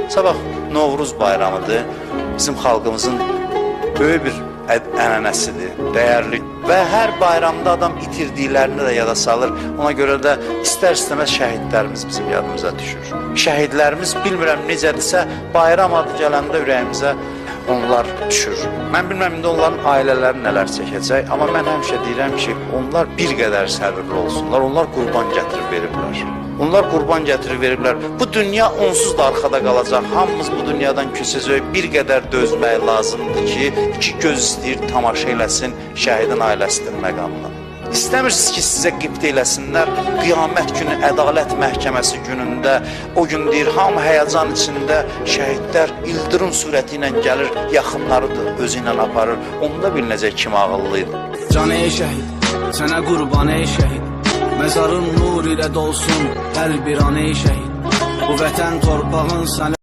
Sabah Novruz bayramıdır. Bizim xalqımızın böyük bir ənənəsidir, dəyərli və hər bayramda adam itirdiklərini də yada salır. Ona görə də istər-istəməz şəhidlərimiz bizim yadımıza düşür. Şəhidlərimiz bilmirəm necədirsə, bayram adı gələndə ürəyimizə onlar düşür. Mən bilməm indi onların ailələri nələr çəkəcək, amma mən həmişə deyirəm ki, onlar bir qədər səbirli olsunlar, onlar qurban gətirib veriblər. Onlar qurban gətirib veriblər. Bu dünya onsuz da arxada qalacaq. Hamımız bu dünyadan köçəcək. Bir qədər dözmək lazımdır ki, iki göz istəyir tamaşa eləsin şəhidin ailəsinin məqamına. İstəmirsiniz ki, sizə qibt eləsinlər. Qiyamət günü, ədalət məhkəməsi günündə, o gün deyir, hamı həyəcan içində, şəhidlər ildırım surəti ilə gəlir, yaxınlarıdır, özü ilə aparır. Onda bilinəcək kim ağıllıydı. Can ey şəhid, sənə qurban ey şəhid. Məzarın nur ilə dolsun hər bir an ey şəhid. Bu vətən torpağın sənə